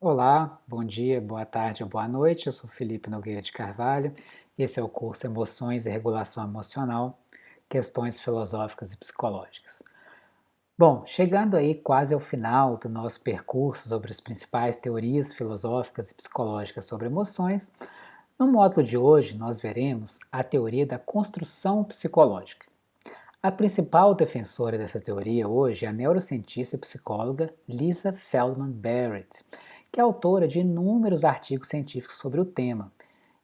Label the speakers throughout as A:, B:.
A: Olá, bom dia, boa tarde ou boa noite. Eu sou Felipe Nogueira de Carvalho. Esse é o curso Emoções e Regulação Emocional, Questões Filosóficas e Psicológicas. Bom, chegando aí quase ao final do nosso percurso sobre as principais teorias filosóficas e psicológicas sobre emoções, no módulo de hoje nós veremos a teoria da construção psicológica. A principal defensora dessa teoria hoje é a neurocientista e psicóloga Lisa Feldman Barrett, que é autora de inúmeros artigos científicos sobre o tema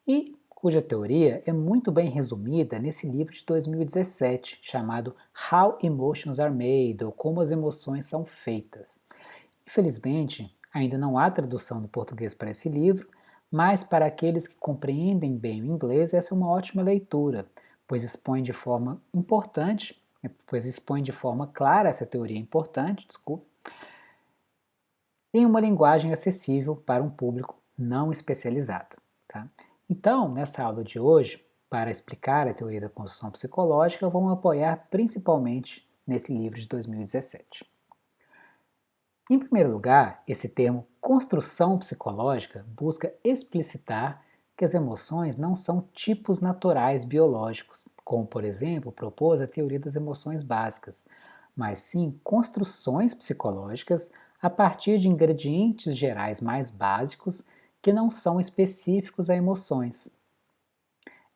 A: e cuja teoria é muito bem resumida nesse livro de 2017 chamado How Emotions Are Made, ou Como as Emoções São Feitas. Infelizmente, ainda não há tradução do português para esse livro, mas para aqueles que compreendem bem o inglês, essa é uma ótima leitura, pois expõe de forma importante, pois expõe de forma clara essa teoria importante, desculpe, em uma linguagem acessível para um público não especializado. Tá? Então, nessa aula de hoje, para explicar a teoria da construção psicológica, vamos apoiar principalmente nesse livro de 2017. Em primeiro lugar, esse termo construção psicológica busca explicitar que as emoções não são tipos naturais biológicos, como, por exemplo, propôs a teoria das emoções básicas, mas sim construções psicológicas a partir de ingredientes gerais mais básicos que não são específicos a emoções.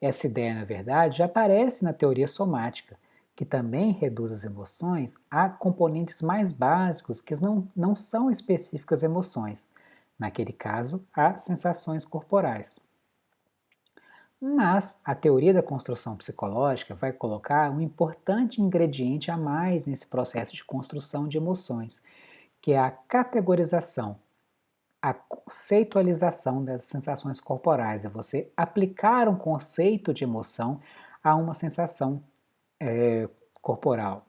A: Essa ideia, na verdade, já aparece na teoria somática, que também reduz as emoções a componentes mais básicos que não são específicas a emoções, naquele caso, a sensações corporais. Mas a teoria da construção psicológica vai colocar um importante ingrediente a mais nesse processo de construção de emoções, que é a categorização, a conceitualização das sensações corporais, é você aplicar um conceito de emoção a uma sensação corporal.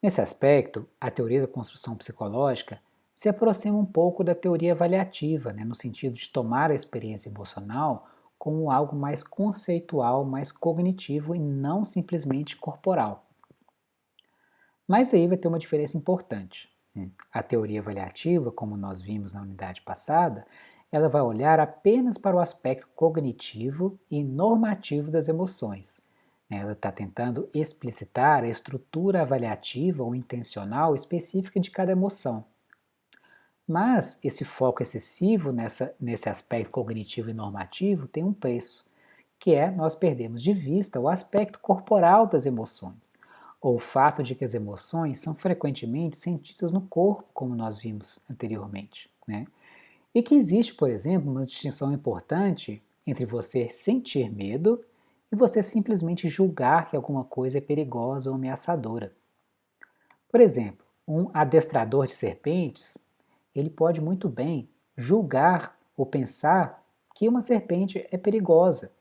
A: Nesse aspecto, a teoria da construção psicológica se aproxima um pouco da teoria avaliativa, no sentido de tomar a experiência emocional como algo mais conceitual, mais cognitivo e não simplesmente corporal. Mas aí vai ter uma diferença importante. A teoria avaliativa, como nós vimos na unidade passada, ela vai olhar apenas para o aspecto cognitivo e normativo das emoções. Ela está tentando explicitar a estrutura avaliativa ou intencional específica de cada emoção. Mas esse foco excessivo nesse aspecto cognitivo e normativo tem um preço, que é nós perdemos de vista o aspecto corporal das emoções, ou o fato de que as emoções são frequentemente sentidas no corpo, como nós vimos anteriormente. E que existe, por exemplo, uma distinção importante entre você sentir medo e você simplesmente julgar que alguma coisa é perigosa ou ameaçadora. Por exemplo, um adestrador de serpentes, ele pode muito bem julgar ou pensar que uma serpente é perigosa,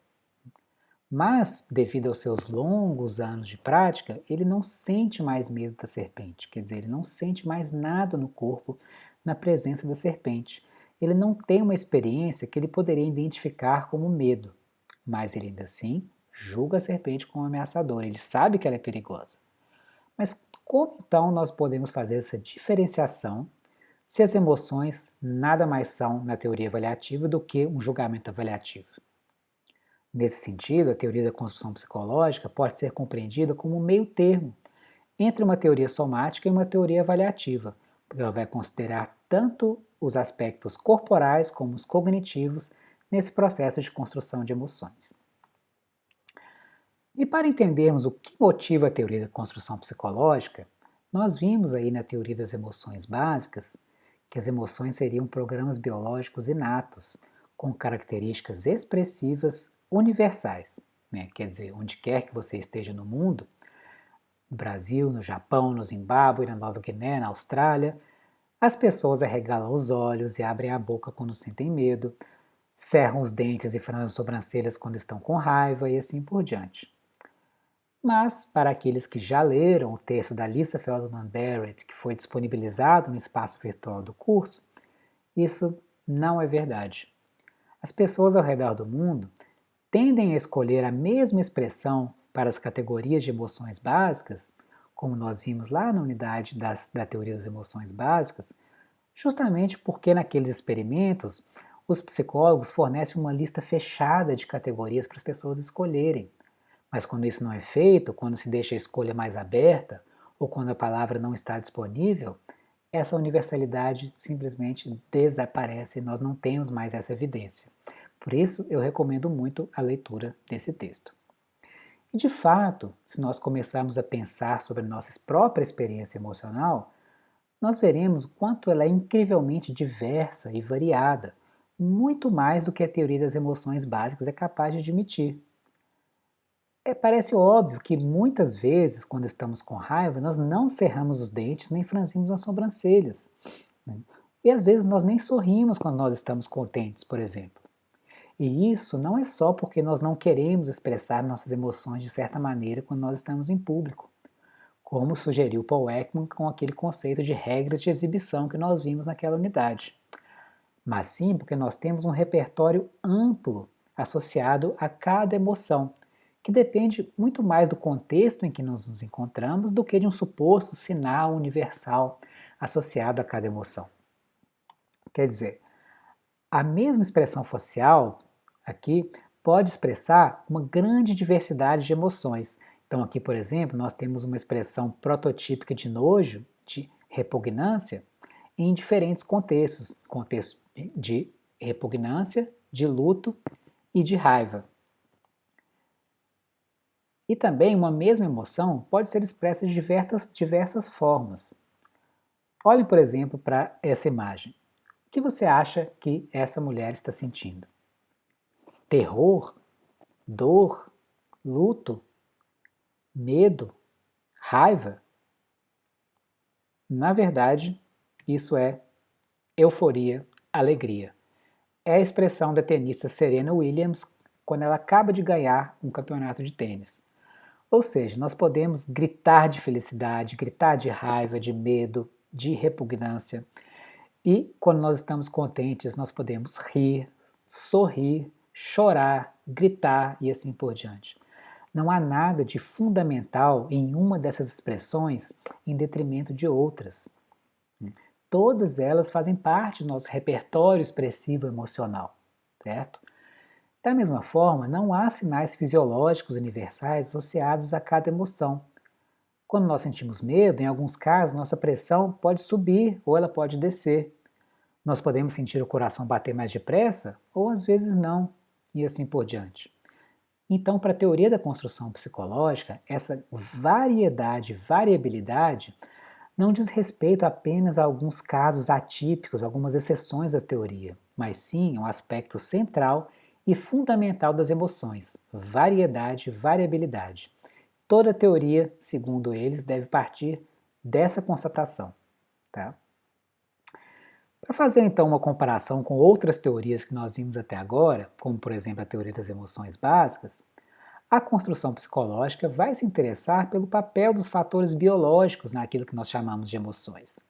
A: mas, devido aos seus longos anos de prática, ele não sente mais medo da serpente, quer dizer, ele não sente mais nada no corpo na presença da serpente. Ele não tem uma experiência que ele poderia identificar como medo, mas ele ainda assim julga a serpente como ameaçadora, ele sabe que ela é perigosa. Mas como então nós podemos fazer essa diferenciação se as emoções nada mais são, na teoria avaliativa, do que um julgamento avaliativo? Nesse sentido, a teoria da construção psicológica pode ser compreendida como um meio termo entre uma teoria somática e uma teoria avaliativa, porque ela vai considerar tanto os aspectos corporais como os cognitivos nesse processo de construção de emoções. E para entendermos o que motiva a teoria da construção psicológica, nós vimos aí na teoria das emoções básicas que as emoções seriam programas biológicos inatos, com características expressivas universais. Quer dizer, onde quer que você esteja no mundo, no Brasil, no Japão, no Zimbábue, na Nova Guiné, na Austrália, as pessoas arregalam os olhos e abrem a boca quando sentem medo, cerram os dentes e franzem as sobrancelhas quando estão com raiva e assim por diante. Mas, para aqueles que já leram o texto da Lisa Feldman Barrett, que foi disponibilizado no espaço virtual do curso, isso não é verdade. As pessoas ao redor do mundo tendem a escolher a mesma expressão para as categorias de emoções básicas, como nós vimos lá na unidade da teoria das emoções básicas, Justamente porque naqueles experimentos, os psicólogos fornecem uma lista fechada de categorias para as pessoas escolherem. Mas quando isso não é feito, quando se deixa a escolha mais aberta, ou quando a palavra não está disponível, essa universalidade simplesmente desaparece e nós não temos mais essa evidência. Por isso, eu recomendo muito a leitura desse texto. E de fato, se nós começarmos a pensar sobre a nossa própria experiência emocional, nós veremos o quanto ela é incrivelmente diversa e variada, muito mais do que a teoria das emoções básicas é capaz de admitir. Parece óbvio que muitas vezes, quando estamos com raiva, nós não cerramos os dentes nem franzimos as sobrancelhas, né? E às vezes nós nem sorrimos quando nós estamos contentes, por exemplo. E isso não é só porque nós não queremos expressar nossas emoções de certa maneira quando nós estamos em público, como sugeriu Paul Ekman com aquele conceito de regras de exibição que nós vimos naquela unidade, mas sim porque nós temos um repertório amplo associado a cada emoção, que depende muito mais do contexto em que nós nos encontramos do que de um suposto sinal universal associado a cada emoção. Quer dizer, a mesma expressão facial aqui pode expressar uma grande diversidade de emoções. Então aqui, por exemplo, nós temos uma expressão prototípica de nojo, de repugnância, em diferentes contextos, contexto de repugnância, de luto e de raiva. E também uma mesma emoção pode ser expressa de diversas formas. Olhem, por exemplo, para essa imagem. O que você acha que essa mulher está sentindo? Terror? Dor? Luto? Medo? Raiva? Na verdade, isso é euforia, alegria. É a expressão da tenista Serena Williams quando ela acaba de ganhar um campeonato de tênis. Ou seja, nós podemos gritar de felicidade, gritar de raiva, de medo, de repugnância. E quando nós estamos contentes, nós podemos rir, sorrir, chorar, gritar e assim por diante. Não há nada de fundamental em uma dessas expressões em detrimento de outras. Todas elas fazem parte do nosso repertório expressivo emocional, certo? Da mesma forma, não há sinais fisiológicos universais associados a cada emoção. Quando nós sentimos medo, em alguns casos, nossa pressão pode subir ou ela pode descer. Nós podemos sentir o coração bater mais depressa ou às vezes não, e assim por diante. Então, para a teoria da construção psicológica, essa variabilidade, não diz respeito apenas a alguns casos atípicos, algumas exceções da teoria, mas sim a um aspecto central e fundamental das emoções: variedade, variabilidade. Toda teoria, segundo eles, deve partir dessa constatação. Tá? Para fazer então uma comparação com outras teorias que nós vimos até agora, como por exemplo a teoria das emoções básicas, a construção psicológica vai se interessar pelo papel dos fatores biológicos naquilo que nós chamamos de emoções.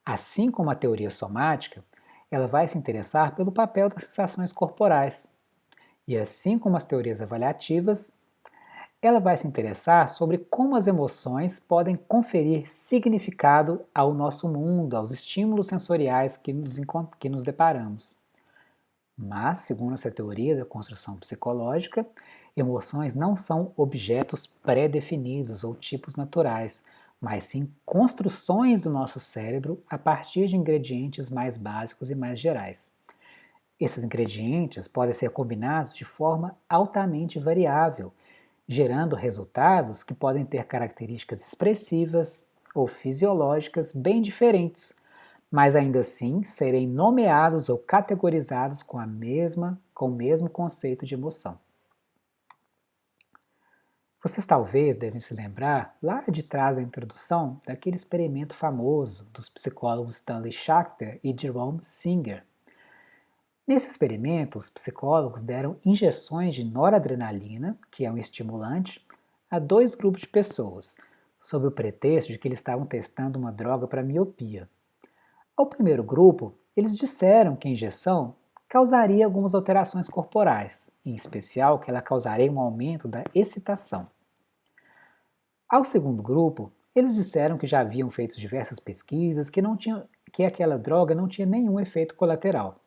A: Assim como a teoria somática, ela vai se interessar pelo papel das sensações corporais. E assim como as teorias avaliativas, ela vai se interessar sobre como as emoções podem conferir significado ao nosso mundo, aos estímulos sensoriais que nos deparamos. Mas, segundo essa teoria da construção psicológica, emoções não são objetos pré-definidos ou tipos naturais, mas sim construções do nosso cérebro a partir de ingredientes mais básicos e mais gerais. Esses ingredientes podem ser combinados de forma altamente variável, gerando resultados que podem ter características expressivas ou fisiológicas bem diferentes, mas ainda assim serem nomeados ou categorizados com o mesmo conceito de emoção. Vocês talvez devem se lembrar, lá de trás da introdução, daquele experimento famoso dos psicólogos Stanley Schachter e Jerome Singer. Nesse experimento, os psicólogos deram injeções de noradrenalina, que é um estimulante, a dois grupos de pessoas, sob o pretexto de que eles estavam testando uma droga para miopia. Ao primeiro grupo, eles disseram que a injeção causaria algumas alterações corporais, em especial que ela causaria um aumento da excitação. Ao segundo grupo, eles disseram que já haviam feito diversas pesquisas que não tinham que aquela droga não tinha nenhum efeito colateral.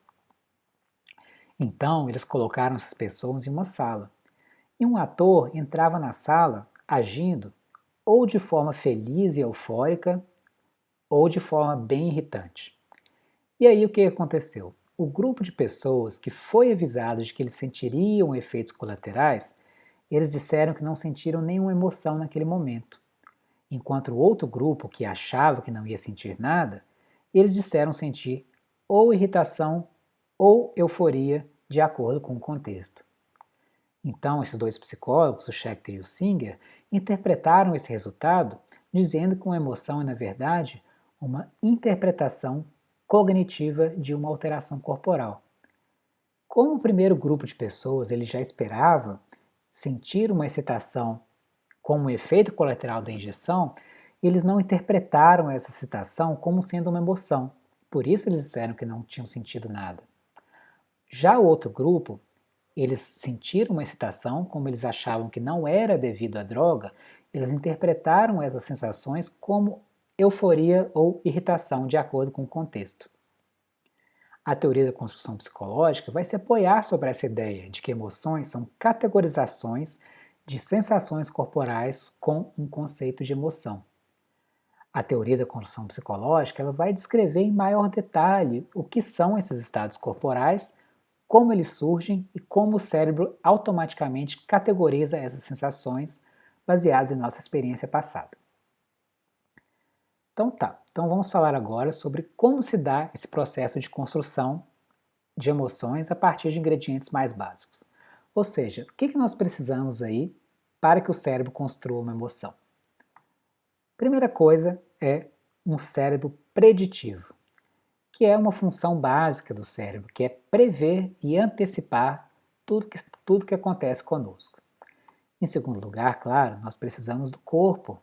A: Então, eles colocaram essas pessoas em uma sala. E um ator entrava na sala agindo ou de forma feliz e eufórica, ou de forma bem irritante. E aí o que aconteceu? O grupo de pessoas que foi avisado de que eles sentiriam efeitos colaterais, eles disseram que não sentiram nenhuma emoção naquele momento. Enquanto o outro grupo, que achava que não ia sentir nada, eles disseram sentir ou irritação ou euforia, de acordo com o contexto. Então, esses dois psicólogos, o Schechter e o Singer, interpretaram esse resultado dizendo que uma emoção é, na verdade, uma interpretação cognitiva de uma alteração corporal. Como o primeiro grupo de pessoas ele já esperava sentir uma excitação como efeito colateral da injeção, eles não interpretaram essa excitação como sendo uma emoção. Por isso eles disseram que não tinham sentido nada. Já o outro grupo, eles sentiram uma excitação, como eles achavam que não era devido à droga, eles interpretaram essas sensações como euforia ou irritação, de acordo com o contexto. A teoria da construção psicológica vai se apoiar sobre essa ideia de que emoções são categorizações de sensações corporais com um conceito de emoção. A teoria da construção psicológica ela vai descrever em maior detalhe o que são esses estados corporais, como eles surgem e como o cérebro automaticamente categoriza essas sensações baseadas em nossa experiência passada. Então vamos falar agora sobre como se dá esse processo de construção de emoções a partir de ingredientes mais básicos. Ou seja, o que nós precisamos aí para que o cérebro construa uma emoção? Primeira coisa é um cérebro preditivo, que é uma função básica do cérebro, que é prever e antecipar tudo que acontece conosco. Em segundo lugar, claro, nós precisamos do corpo,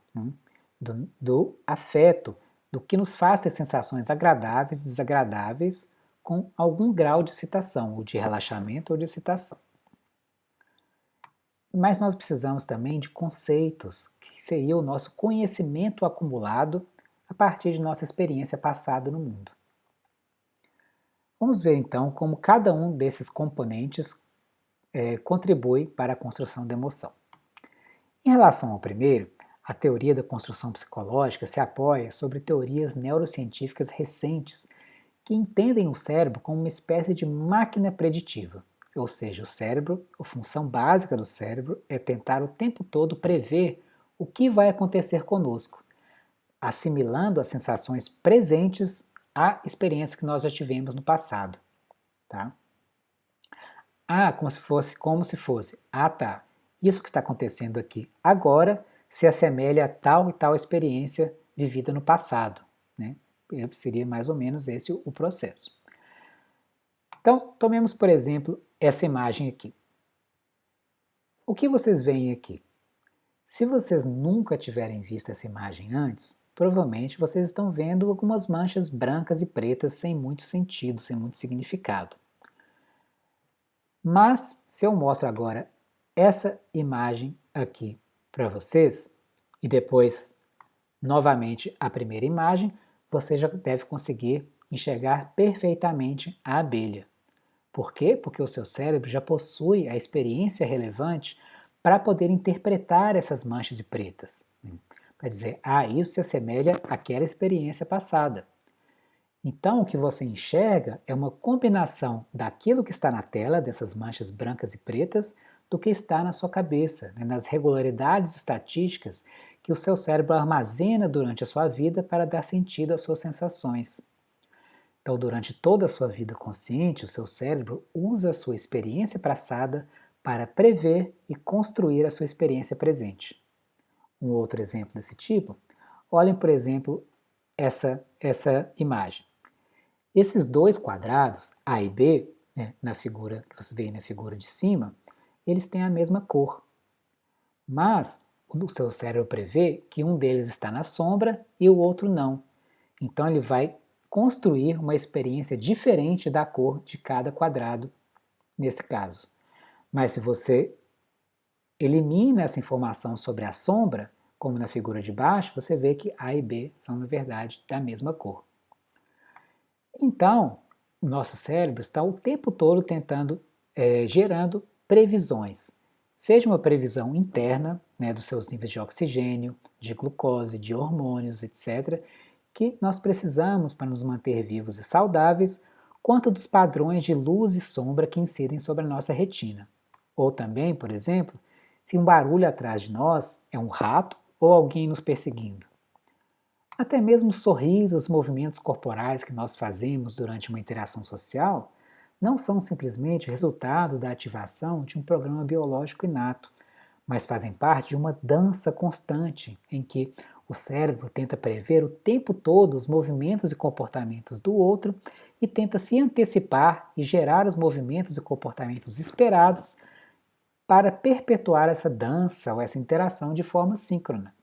A: do afeto, do que nos faz ter sensações agradáveis e desagradáveis com algum grau de excitação, ou de relaxamento ou de excitação. Mas nós precisamos também de conceitos, que seria o nosso conhecimento acumulado a partir de nossa experiência passada no mundo. Vamos ver então como cada um desses componentes contribui para a construção da emoção. Em relação ao primeiro, a teoria da construção psicológica se apoia sobre teorias neurocientíficas recentes que entendem o cérebro como uma espécie de máquina preditiva. Ou seja, o cérebro, a função básica do cérebro é tentar o tempo todo prever o que vai acontecer conosco, assimilando as sensações presentes à experiência que nós já tivemos no passado. Tá? Como se fosse, tá, isso que está acontecendo aqui agora se assemelha a tal e tal experiência vivida no passado. Né? Seria mais ou menos esse o processo. Então, tomemos, por exemplo, essa imagem aqui. O que vocês veem aqui? Se vocês nunca tiverem visto essa imagem antes, provavelmente vocês estão vendo algumas manchas brancas e pretas sem muito sentido, sem muito significado. Mas, se eu mostro agora essa imagem aqui para vocês, e depois, novamente, a primeira imagem, você já deve conseguir enxergar perfeitamente a abelha. Por quê? Porque o seu cérebro já possui a experiência relevante para poder interpretar essas manchas pretas. Para dizer, isso se assemelha àquela experiência passada. Então, o que você enxerga é uma combinação daquilo que está na tela, dessas manchas brancas e pretas, do que está na sua cabeça, nas regularidades estatísticas que o seu cérebro armazena durante a sua vida para dar sentido às suas sensações. Então, durante toda a sua vida consciente, o seu cérebro usa a sua experiência passada para prever e construir a sua experiência presente. Um outro exemplo desse tipo, olhem, por exemplo, essa imagem. Esses dois quadrados, A e B, na figura que você vê na figura de cima, eles têm a mesma cor. Mas o seu cérebro prevê que um deles está na sombra e o outro não. Então ele vai construir uma experiência diferente da cor de cada quadrado, nesse caso. Mas se você elimina essa informação sobre a sombra, como na figura de baixo, você vê que A e B são, na verdade, da mesma cor. Então, o nosso cérebro está o tempo todo tentando, gerando previsões. Seja uma previsão interna, né, dos seus níveis de oxigênio, de glucose, de hormônios, etc., que nós precisamos para nos manter vivos e saudáveis, quanto dos padrões de luz e sombra que incidem sobre a nossa retina. Ou também, por exemplo, se um barulho atrás de nós é um rato ou alguém nos perseguindo. Até mesmo os sorrisos, os movimentos corporais que nós fazemos durante uma interação social não são simplesmente resultado da ativação de um programa biológico inato, mas fazem parte de uma dança constante em que o cérebro tenta prever o tempo todo os movimentos e comportamentos do outro e tenta se antecipar e gerar os movimentos e comportamentos esperados para perpetuar essa dança ou essa interação de forma síncrona.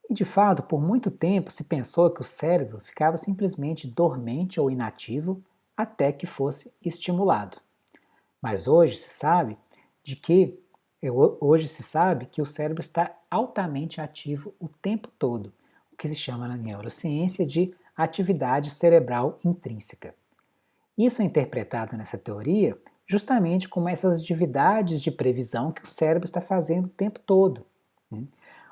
A: E de fato, por muito tempo se pensou que o cérebro ficava simplesmente dormente ou inativo até que fosse estimulado. Mas hoje se sabe que o cérebro está altamente ativo o tempo todo, o que se chama na neurociência de atividade cerebral intrínseca. Isso é interpretado nessa teoria justamente como essas atividades de previsão que o cérebro está fazendo o tempo todo.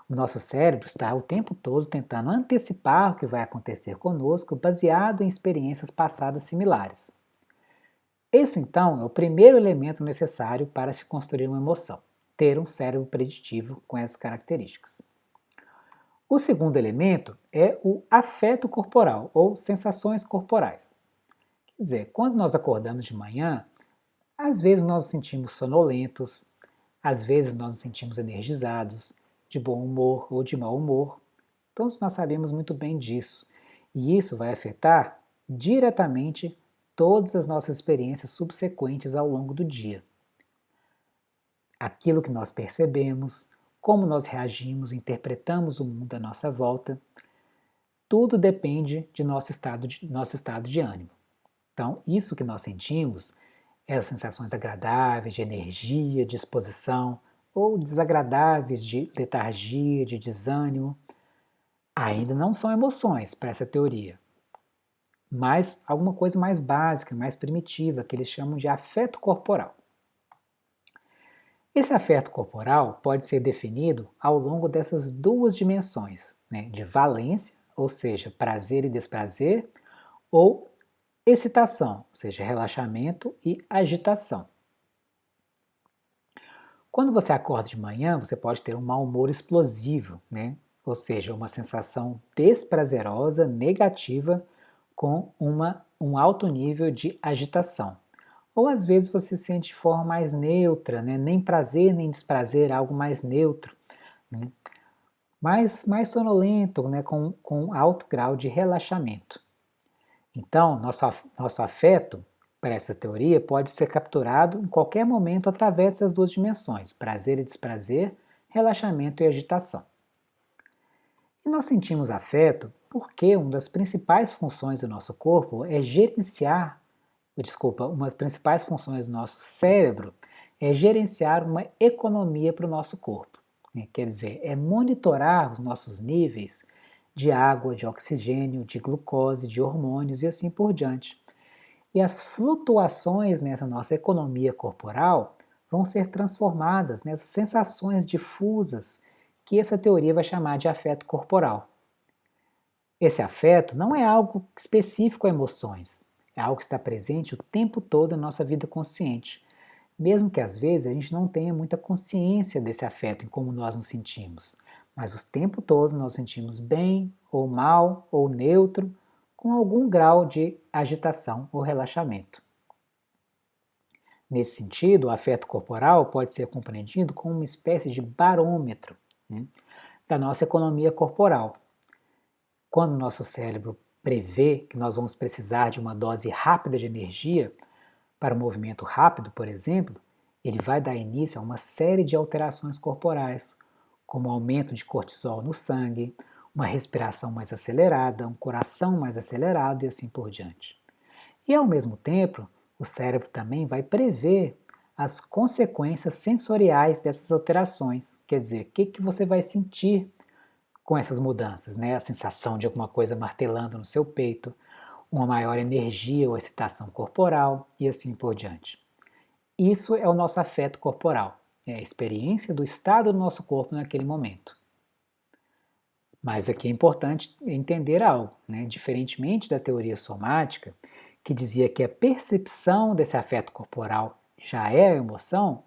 A: O nosso cérebro está o tempo todo tentando antecipar o que vai acontecer conosco baseado em experiências passadas similares. Esse, então, é o primeiro elemento necessário para se construir uma emoção, ter um cérebro preditivo com essas características. O segundo elemento é o afeto corporal, ou sensações corporais. Quer dizer, quando nós acordamos de manhã, às vezes nós nos sentimos sonolentos, às vezes nós nos sentimos energizados, de bom humor ou de mau humor. Todos nós sabemos muito bem disso. E isso vai afetar diretamente todas as nossas experiências subsequentes ao longo do dia. Aquilo que nós percebemos, como nós reagimos, interpretamos o mundo à nossa volta, tudo depende de nosso estado de ânimo. Então, isso que nós sentimos, as sensações agradáveis de energia, disposição, ou desagradáveis de letargia, de desânimo, ainda não são emoções para essa teoria, mas alguma coisa mais básica, mais primitiva, que eles chamam de afeto corporal. Esse afeto corporal pode ser definido ao longo dessas duas dimensões, né, de valência, ou seja, prazer e desprazer, ou excitação, ou seja, relaxamento e agitação. Quando você acorda de manhã, você pode ter um mau humor explosivo, né? Ou seja, uma sensação desprazerosa, negativa, com um alto nível de agitação. Ou às vezes você sente de forma mais neutra, né? Nem prazer nem desprazer, algo mais neutro, né? mais sonolento, né? Com alto grau de relaxamento. Então, nosso afeto, para essa teoria, pode ser capturado em qualquer momento através dessas duas dimensões, prazer e desprazer, relaxamento e agitação. E nós sentimos afeto porque uma das principais funções do nosso corpo é uma das principais funções do nosso cérebro é gerenciar uma economia para o nosso corpo. Quer dizer, é monitorar os nossos níveis de água, de oxigênio, de glucose, de hormônios e assim por diante. E as flutuações nessa nossa economia corporal vão ser transformadas nessas sensações difusas que essa teoria vai chamar de afeto corporal. Esse afeto não é algo específico a emoções, é algo que está presente o tempo todo na nossa vida consciente, mesmo que às vezes a gente não tenha muita consciência desse afeto em como nós nos sentimos, mas o tempo todo nós sentimos bem, ou mal, ou neutro, com algum grau de agitação ou relaxamento. Nesse sentido, o afeto corporal pode ser compreendido como uma espécie de barômetro, né, da nossa economia corporal. Quando o nosso cérebro prevê que nós vamos precisar de uma dose rápida de energia para um movimento rápido, por exemplo, ele vai dar início a uma série de alterações corporais, como aumento de cortisol no sangue, uma respiração mais acelerada, um coração mais acelerado e assim por diante. E ao mesmo tempo, o cérebro também vai prever as consequências sensoriais dessas alterações, quer dizer, o que você vai sentir com essas mudanças, né? A sensação de alguma coisa martelando no seu peito, uma maior energia ou excitação corporal e assim por diante. Isso é o nosso afeto corporal, é a experiência do estado do nosso corpo naquele momento. Mas aqui é importante entender algo, né? Diferentemente da teoria somática, que dizia que a percepção desse afeto corporal já é a emoção,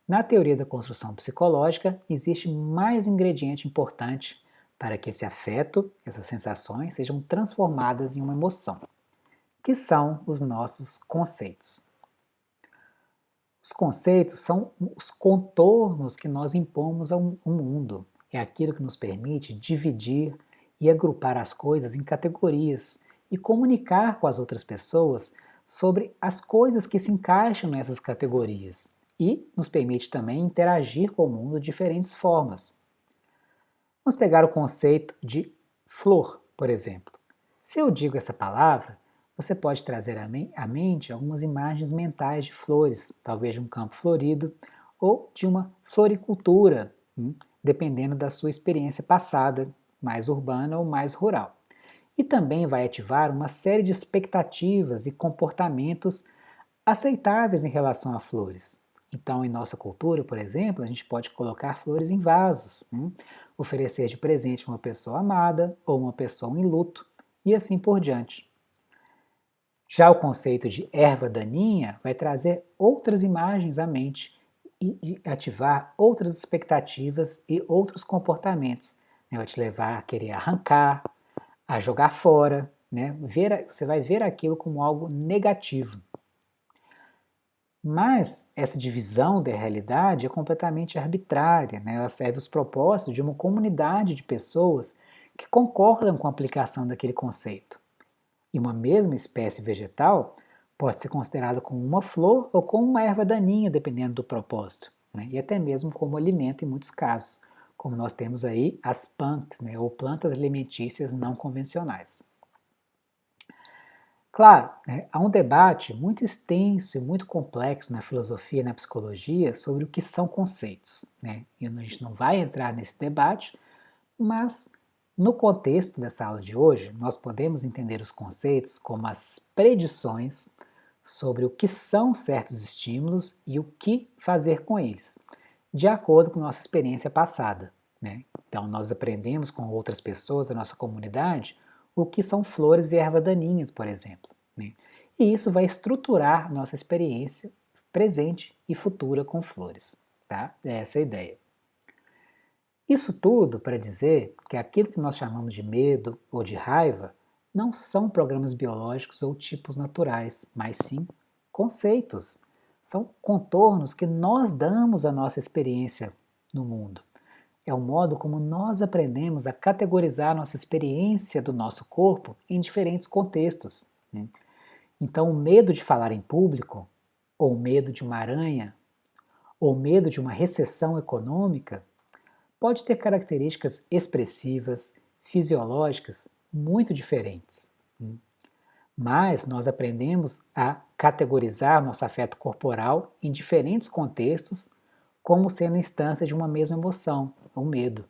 A: na teoria da construção psicológica existe mais um ingrediente importante para que esse afeto, essas sensações, sejam transformadas em uma emoção, que são os nossos conceitos. Os conceitos são os contornos que nós impomos ao mundo. É aquilo que nos permite dividir e agrupar as coisas em categorias e comunicar com as outras pessoas sobre as coisas que se encaixam nessas categorias e nos permite também interagir com o mundo de diferentes formas. Vamos pegar o conceito de flor, por exemplo. Se eu digo essa palavra, você pode trazer à mente algumas imagens mentais de flores, talvez de um campo florido ou de uma floricultura, dependendo da sua experiência passada, mais urbana ou mais rural. E também vai ativar uma série de expectativas e comportamentos aceitáveis em relação a flores. Então, em nossa cultura, por exemplo, a gente pode colocar flores em vasos, oferecer de presente uma pessoa amada ou uma pessoa em luto e assim por diante. Já o conceito de erva daninha vai trazer outras imagens à mente e ativar outras expectativas e outros comportamentos. Vai te levar a querer arrancar, a jogar fora, você vai ver aquilo como algo negativo. Mas essa divisão da realidade é completamente arbitrária, ela serve aos propósitos de uma comunidade de pessoas que concordam com a aplicação daquele conceito. E uma mesma espécie vegetal pode ser considerada como uma flor ou como uma erva daninha, dependendo do propósito, e até mesmo como alimento em muitos casos, como nós temos aí as punks, ou plantas alimentícias não convencionais. Claro, há um debate muito extenso e muito complexo na filosofia e na psicologia sobre o que são conceitos. E a gente não vai entrar nesse debate, mas no contexto dessa aula de hoje, nós podemos entender os conceitos como as predições sobre o que são certos estímulos e o que fazer com eles, de acordo com nossa experiência passada. Então, nós aprendemos com outras pessoas da nossa comunidade o que são flores e ervas daninhas, por exemplo. E isso vai estruturar nossa experiência presente e futura com flores. Tá? É essa a ideia. Isso tudo para dizer que aquilo que nós chamamos de medo ou de raiva não são programas biológicos ou tipos naturais, mas sim conceitos. São contornos que nós damos à nossa experiência no mundo. É o modo como nós aprendemos a categorizar nossa experiência do nosso corpo em diferentes contextos. Então, o medo de falar em público, ou o medo de uma aranha, ou o medo de uma recessão econômica, pode ter características expressivas, fisiológicas muito diferentes. Mas nós aprendemos a categorizar nosso afeto corporal em diferentes contextos como sendo instância de uma mesma emoção, o medo.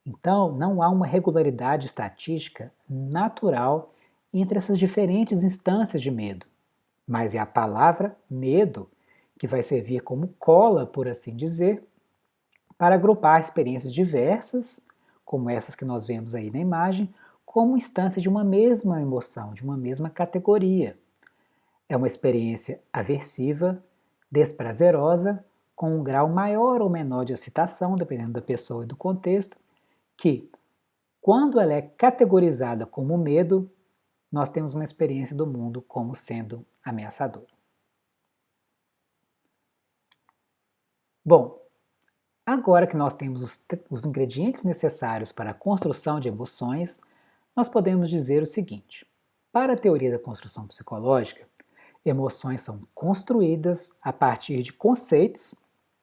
A: Então, não há uma regularidade estatística natural entre essas diferentes instâncias de medo, mas é a palavra medo que vai servir como cola, por assim dizer, para agrupar experiências diversas, como essas que nós vemos aí na imagem, como instância de uma mesma emoção, de uma mesma categoria. É uma experiência aversiva, desprazerosa, com um grau maior ou menor de excitação, dependendo da pessoa e do contexto, que, quando ela é categorizada como medo, nós temos uma experiência do mundo como sendo ameaçadora. Bom, agora que nós temos os ingredientes necessários para a construção de emoções, nós podemos dizer o seguinte: para a teoria da construção psicológica, emoções são construídas a partir de conceitos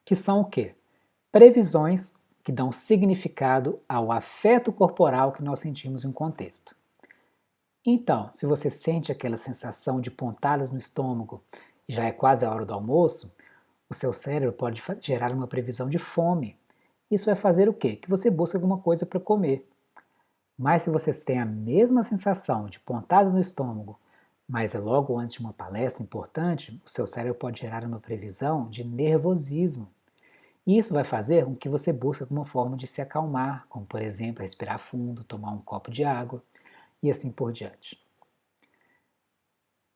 A: que são o quê? Previsões que dão significado ao afeto corporal que nós sentimos em um contexto. Então, se você sente aquela sensação de pontadas no estômago e já é quase a hora do almoço, o seu cérebro pode gerar uma previsão de fome isso vai fazer o quê? Que você busque alguma coisa para comer. Mas se você tem a mesma sensação de pontada no estômago, mas é logo antes de uma palestra importante, o seu cérebro pode gerar uma previsão de nervosismo. E isso vai fazer com que você busque alguma forma de se acalmar, como por exemplo respirar fundo, tomar um copo de água e assim por diante.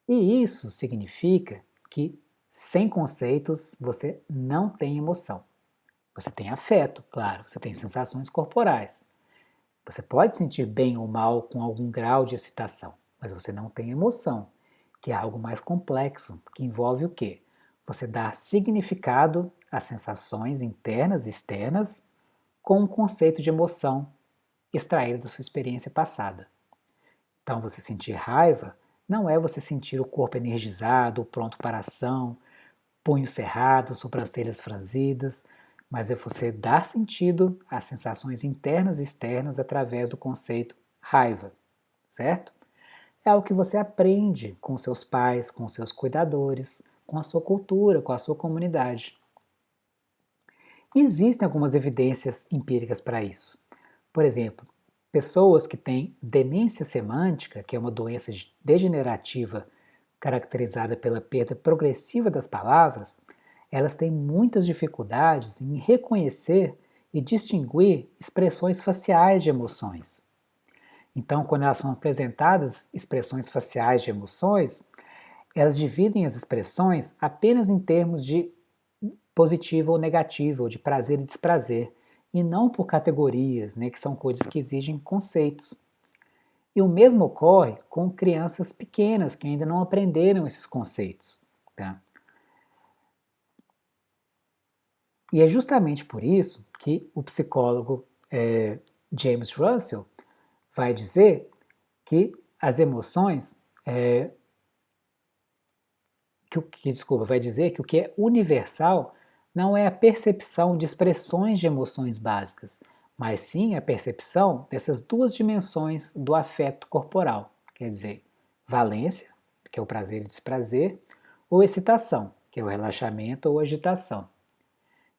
A: E isso significa que sem conceitos você não tem emoção. Você tem afeto, claro, você tem sensações corporais. Você pode sentir bem ou mal com algum grau de excitação, mas você não tem emoção, que é algo mais complexo, que envolve o quê? Você dar significado às sensações internas e externas com um conceito de emoção extraído da sua experiência passada. Então, você sentir raiva não é você sentir o corpo energizado, pronto para a ação, punhos cerrados, sobrancelhas franzidas, mas é você dar sentido às sensações internas e externas através do conceito raiva, certo? É algo que você aprende com seus pais, com seus cuidadores, com a sua cultura, com a sua comunidade. E existem algumas evidências empíricas para isso. Por exemplo, pessoas que têm demência semântica, que é uma doença degenerativa caracterizada pela perda progressiva das palavras, elas têm muitas dificuldades em reconhecer e distinguir expressões faciais de emoções. Então, quando elas são apresentadas expressões faciais de emoções, elas dividem as expressões apenas em termos de positivo ou negativo, ou de prazer e desprazer, e não por categorias, né, que são coisas que exigem conceitos. E o mesmo ocorre com crianças pequenas que ainda não aprenderam esses conceitos. Tá? E é justamente por isso que o psicólogo James Russell vai dizer que as emoções, vai dizer que o que é universal não é a percepção de expressões de emoções básicas, mas sim a percepção dessas duas dimensões do afeto corporal, quer dizer, valência, que é o prazer e desprazer, ou excitação, que é o relaxamento ou agitação.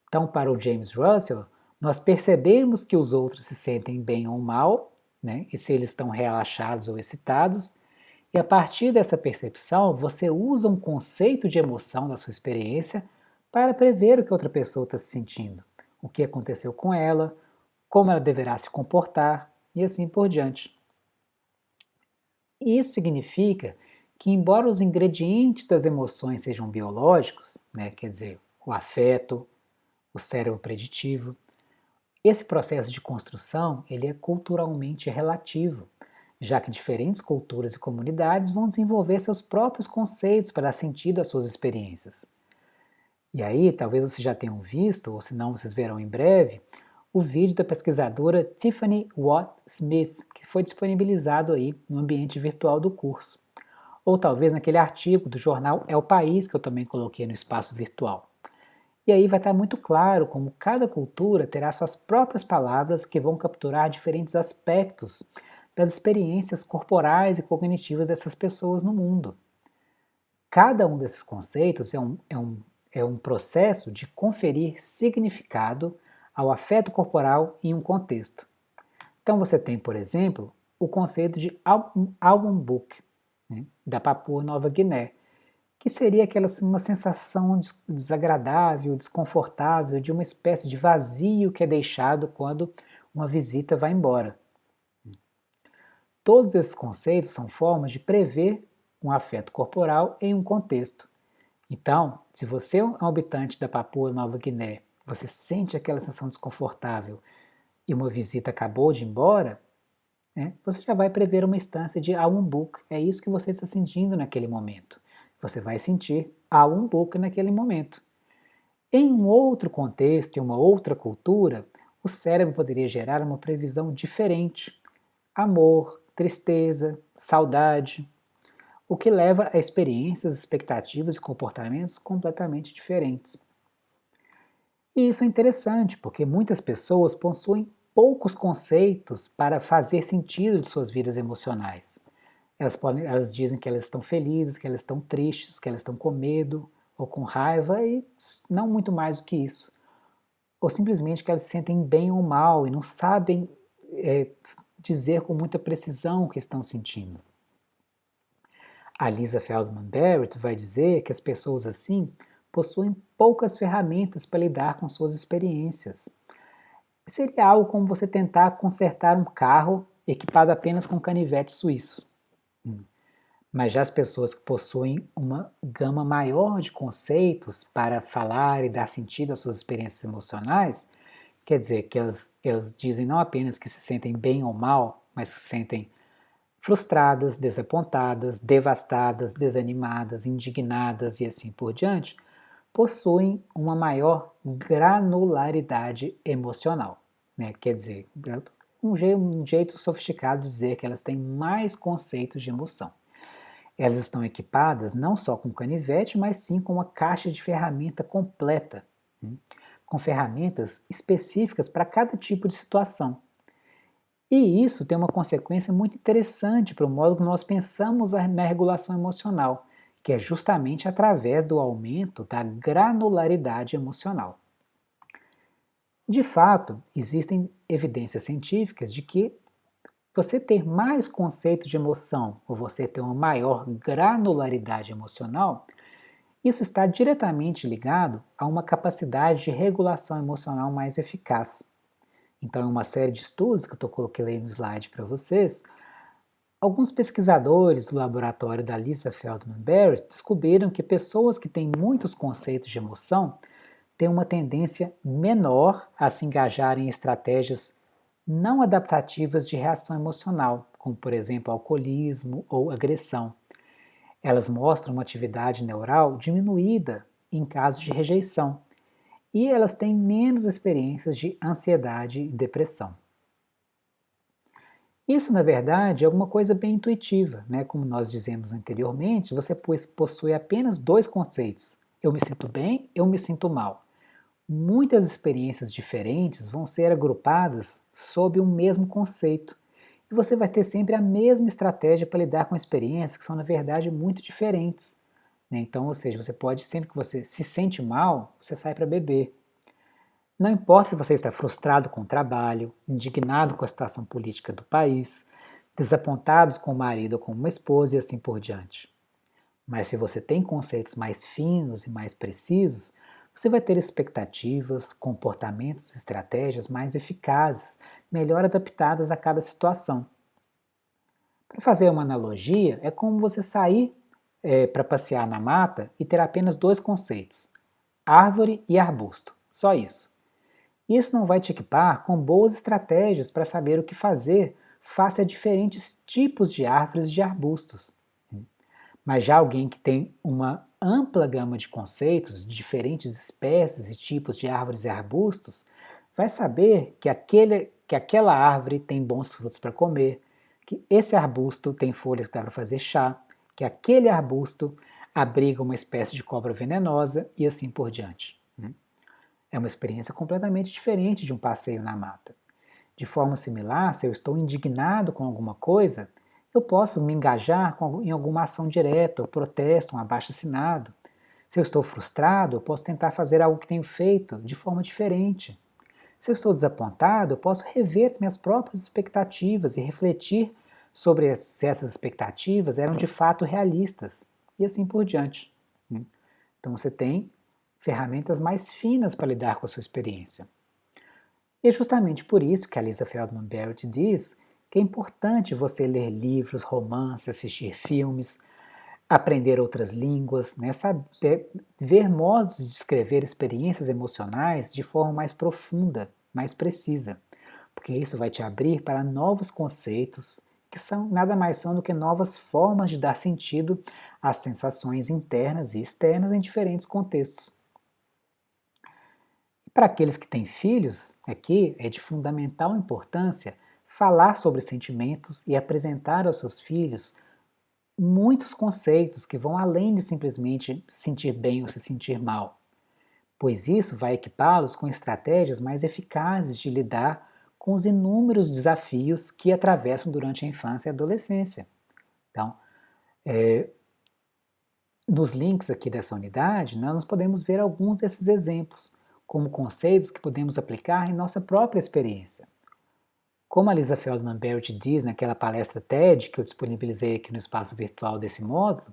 A: Então, para o James Russell, nós percebemos que os outros se sentem bem ou mal, né, e se eles estão relaxados ou excitados, e a partir dessa percepção, você usa um conceito de emoção da sua experiência para prever o que outra pessoa está se sentindo, o que aconteceu com ela, como ela deverá se comportar e assim por diante. E isso significa que, embora os ingredientes das emoções sejam biológicos, né, quer dizer, o afeto, o cérebro preditivo, esse processo de construção ele é culturalmente relativo, já que diferentes culturas e comunidades vão desenvolver seus próprios conceitos para dar sentido às suas experiências. E aí, talvez vocês já tenham visto, ou se não, vocês verão em breve, o vídeo da pesquisadora Tiffany Watt Smith, que foi disponibilizado aí no ambiente virtual do curso. Ou talvez naquele artigo do jornal É o País, que eu também coloquei no espaço virtual. E aí vai estar muito claro como cada cultura terá suas próprias palavras que vão capturar diferentes aspectos das experiências corporais e cognitivas dessas pessoas no mundo. Cada um desses conceitos é um processo de conferir significado ao afeto corporal em um contexto. Então você tem, por exemplo, o conceito de album book, né, da Papua Nova Guiné, que seria aquela assim, uma sensação desagradável, desconfortável, de uma espécie de vazio que é deixado quando uma visita vai embora. Todos esses conceitos são formas de prever um afeto corporal em um contexto. Então, se você é um habitante da Papua Nova Guiné, você sente aquela sensação desconfortável e uma visita acabou de ir embora, né, você já vai prever uma instância de Aumbook. É isso que você está sentindo naquele momento. Você vai sentir Aumbook naquele momento. Em um outro contexto, em uma outra cultura, o cérebro poderia gerar uma previsão diferente. Amor, tristeza, saudade, o que leva a experiências, expectativas e comportamentos completamente diferentes. E isso é interessante, porque muitas pessoas possuem poucos conceitos para fazer sentido de suas vidas emocionais. Elas dizem que elas estão felizes, que elas estão tristes, que elas estão com medo ou com raiva e não muito mais do que isso. ou simplesmente que elas se sentem bem ou mal e não sabem dizer com muita precisão o que estão sentindo. A Lisa Feldman Barrett vai dizer que as pessoas assim possuem poucas ferramentas para lidar com suas experiências. Seria algo como você tentar consertar um carro equipado apenas com canivete suíço. Mas já as pessoas que possuem uma gama maior de conceitos para falar e dar sentido às suas experiências emocionais, quer dizer que elas dizem não apenas que se sentem bem ou mal, mas que se sentem frustradas, desapontadas, devastadas, desanimadas, indignadas e assim por diante, possuem uma maior granularidade emocional. Né? Quer dizer, um jeito sofisticado de dizer que elas têm mais conceitos de emoção. Elas estão equipadas não só com canivete, mas sim com uma caixa de ferramenta completa, com ferramentas específicas para cada tipo de situação. E isso tem uma consequência muito interessante para o modo que nós pensamos na regulação emocional, que é justamente através do aumento da granularidade emocional. De fato, existem evidências científicas de que você ter mais conceitos de emoção ou você ter uma maior granularidade emocional, isso está diretamente ligado a uma capacidade de regulação emocional mais eficaz. Então, em uma série de estudos que eu coloquei no slide para vocês, alguns pesquisadores do laboratório da Lisa Feldman Barrett descobriram que pessoas que têm muitos conceitos de emoção têm uma tendência menor a se engajar em estratégias não adaptativas de reação emocional, como por exemplo alcoolismo ou agressão. Elas mostram uma atividade neural diminuída em caso de rejeição e elas têm menos experiências de ansiedade e depressão. Isso, na verdade, é alguma coisa bem intuitiva, né? Como nós dizemos anteriormente, você possui apenas dois conceitos: eu me sinto bem, eu me sinto mal. Muitas experiências diferentes vão ser agrupadas sob um mesmo conceito. E você vai ter sempre a mesma estratégia para lidar com experiências que são, na verdade, muito diferentes. Né? Então, ou seja, você pode, sempre que você se sente mal, você sai para beber. Não importa se você está frustrado com o trabalho, indignado com a situação política do país, desapontado com o marido ou com uma esposa e assim por diante. Mas se você tem conceitos mais finos e mais precisos, você vai ter expectativas, comportamentos e estratégias mais eficazes, melhor adaptadas a cada situação. Para fazer uma analogia, é como você sair para passear na mata e ter apenas dois conceitos: árvore e arbusto. Só isso. Isso não vai te equipar com boas estratégias para saber o que fazer face a diferentes tipos de árvores e de arbustos. Mas já alguém que tem uma ampla gama de conceitos, de diferentes espécies e tipos de árvores e arbustos, vai saber que aquela árvore tem bons frutos para comer, que esse arbusto tem folhas que dá para fazer chá, que aquele arbusto abriga uma espécie de cobra venenosa e assim por diante. É uma experiência completamente diferente de um passeio na mata. De forma similar, se eu estou indignado com alguma coisa, eu posso me engajar em alguma ação direta, ou protesto, um abaixo-assinado. Se eu estou frustrado, eu posso tentar fazer algo que tenho feito de forma diferente. Se eu estou desapontado, eu posso rever minhas próprias expectativas e refletir sobre se essas expectativas eram de fato realistas, e assim por diante. Então você tem ferramentas mais finas para lidar com a sua experiência. E é justamente por isso que a Lisa Feldman Barrett diz que é importante você ler livros, romances, assistir filmes, aprender outras línguas, né, saber, ver modos de descrever experiências emocionais de forma mais profunda, mais precisa, porque isso vai te abrir para novos conceitos que são nada mais são do que novas formas de dar sentido às sensações internas e externas em diferentes contextos. Para aqueles que têm filhos, aqui é de fundamental importância falar sobre sentimentos e apresentar aos seus filhos muitos conceitos que vão além de simplesmente se sentir bem ou se sentir mal, pois isso vai equipá-los com estratégias mais eficazes de lidar com os inúmeros desafios que atravessam durante a infância e a adolescência. Então, nos links aqui dessa unidade, nós podemos ver alguns desses exemplos, como conceitos que podemos aplicar em nossa própria experiência. Como a Lisa Feldman Barrett diz naquela palestra TED que eu disponibilizei aqui no espaço virtual desse módulo,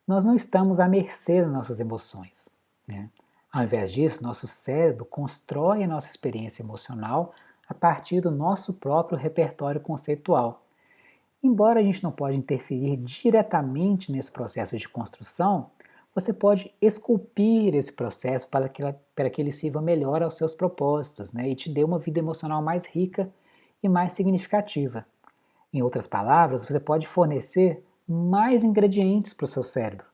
A: nós não estamos à mercê das nossas emoções, né? Ao invés disso, nosso cérebro constrói a nossa experiência emocional a partir do nosso próprio repertório conceitual. Embora a gente não pode interferir diretamente nesse processo de construção, você pode esculpir esse processo para que ele sirva melhor aos seus propósitos, né, e te dê uma vida emocional mais rica e mais significativa. Em outras palavras, você pode fornecer mais ingredientes para o seu cérebro,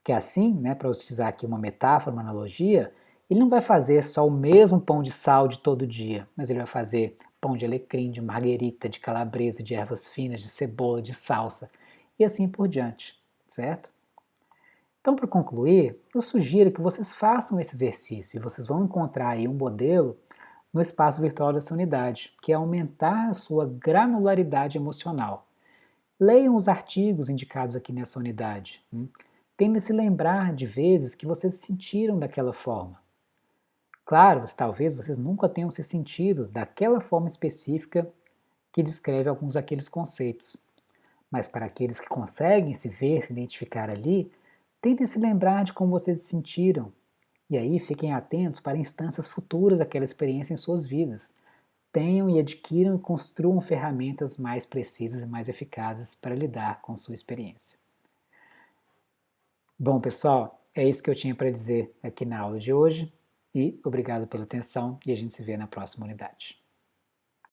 A: que assim, né, para utilizar aqui uma metáfora, uma analogia, ele não vai fazer só o mesmo pão de sal de todo dia, mas ele vai fazer pão de alecrim, de marguerita, de calabresa, de ervas finas, de cebola, de salsa e assim por diante, certo? Então, para concluir, eu sugiro que vocês façam esse exercício e vocês vão encontrar aí um modelo no espaço virtual dessa unidade, que é aumentar a sua granularidade emocional. Leiam os artigos indicados aqui nessa unidade. Tentem se lembrar de vezes que vocês se sentiram daquela forma. Claro, talvez vocês nunca tenham se sentido daquela forma específica que descreve alguns daqueles conceitos. Mas para aqueles que conseguem se ver, se identificar ali, tentem se lembrar de como vocês se sentiram. E aí fiquem atentos para instâncias futuras daquela experiência em suas vidas. Tenham e adquiram e construam ferramentas mais precisas e mais eficazes para lidar com sua experiência. Bom, pessoal, é isso que eu tinha para dizer aqui na aula de hoje e obrigado pela atenção e a gente se vê na próxima unidade.